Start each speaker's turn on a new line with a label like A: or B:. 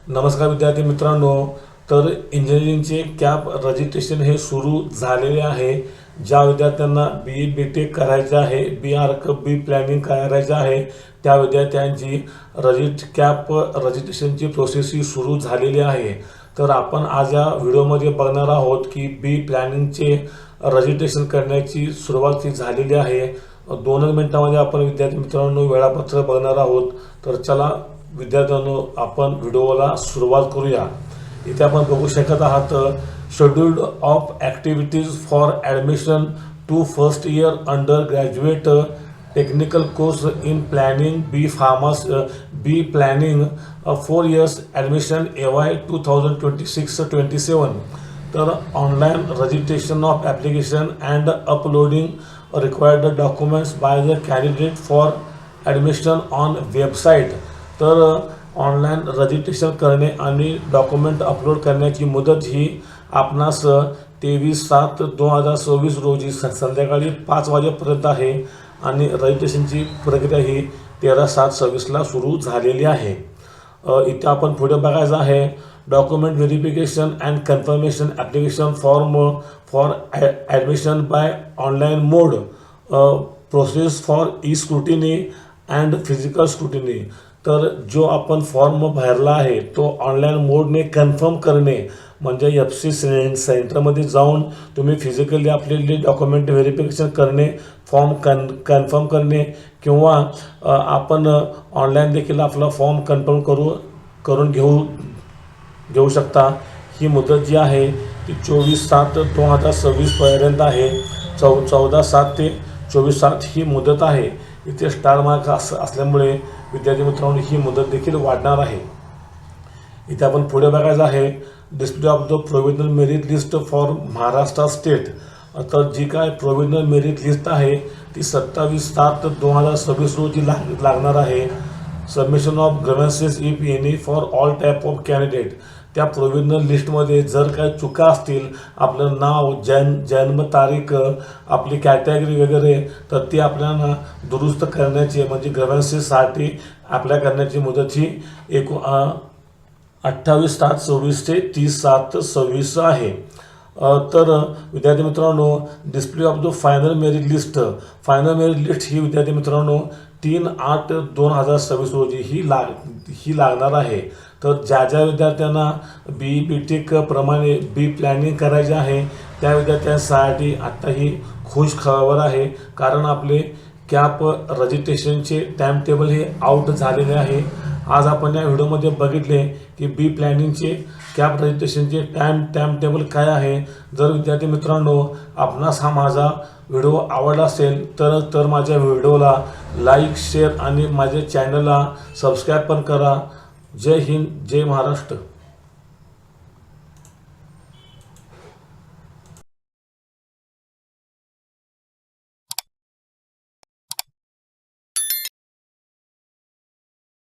A: नमस्कार विद्यार्थी मित्रांनो, तर इंजिनिअरिंगचे कॅप रजिस्ट्रेशन हे सुरू झालेले आहे। ज्या विद्यार्थ्यांना बी टेक करायचे आहे, बी प्लॅनिंग करायचे आहे, त्या विद्यार्थ्यांची कॅप रजिस्ट्रेशनची प्रोसेस ही सुरू झालेली आहे। तर आपण आज या व्हिडिओमध्ये बघणार आहोत की बी प्लॅनिंगचे रजिस्ट्रेशन करण्याची सुरुवात झालेली आहे। 2 मिनिटांमध्ये आपण विद्यार्थी मित्रांनो वेळापत्रक बघणार आहोत। तर चला विद्यार्थ्यांनो आपण व्हिडिओला सुरुवात करूया। इथे आपण बघू शकत आहात scheduled of activities for admission to first year undergraduate technical course in planning B planning 4 years admission AY 2026-27। तर online registration of application and uploading required documents by the candidate for admission on website. तर online registration करणे आणि document upload करण्याची मुदत ही आपणास 23/7/2026 रोजी संध्याकाळी 5 वाजेपर्यंत आहे आणि रजिस्ट्रेशनची प्रक्रिया ही 13/7/26ला सुरू झालेली आहे। इथे आपण पुढे बघायचं आहे document verification and confirmation application for admission by online mode process for E scrutiny and physical scrutiny. तर जो आपण फॉर्म भरला आहे तो ऑनलाईन मोडने कन्फर्म करणे म्हणजे FC सेंटरमध्ये जाऊन तुम्ही फिजिकली आपले डॉक्युमेंट व्हेरिफिकेशन करणे, फॉर्म कन्फर्म करणे किंवा आपण ऑनलाईन देखील आपला फॉर्म कन्फर्म करून घेऊ शकता। ही मुदत जी आहे ती 24/7/2026 पर्यंत आहे। 14/7 ते 24/7 ही मुदत आहे। इथे स्टार मार्क असल्यामुळे विद्यार्थी मित्रांनो ही मुदत देखील वाढणार आहे। इथे आपण पुढे बघायचं आहे display of the provisional merit list for Maharashtra state. तर जी काय प्रोव्हिजनल मेरिट लिस्ट आहे ती 27/7/2026 रोजी लागणार आहे। Submission of grievances if any for all type of candidate. त्या प्रोव्हिजनल लिस्टमध्ये जर काही चुका असतील, आपलं नाव, जन्मतारीख, आपली कॅटेगरी वगैरे, तर ती आपल्याला दुरुस्त करण्याची म्हणजे ग्रीव्हन्सेससाठी अप्लाय करण्याची मुदत ही 28/7/26 ते 30/7/26 आहे। तर विद्यार्थी मित्रांनो display of the final merit list ही विद्यार्थी मित्रांनो 3/8/2026 रोजी ही लागणार आहे। तर ज्या विद्यार्थ्यांना बी टेक प्रमाणे बी प्लॅनिंग करायचे आहे त्या विद्यार्थ्यांसाठी आत्ता ही खुश खबर आहे, कारण आपले कॅप रजिस्ट्रेशनचे टाइम टेबल हे आउट झालेले आहे। आज आपण या व्हिडिओमध्ये बघितले की बी प्लॅनिंगचे कॅप रजिस्ट्रेशनचे टाइम टेबल काय आहे। जर विद्यार्थी मित्रांनो आपणास हा माझा व्हिडिओ आवडला असेल तर माझ्या व्हिडिओला लाईक, शेअर आणि माझ्या चॅनलला सबस्क्राईब पण करा। जय हिंद, जय महाराष्ट्र।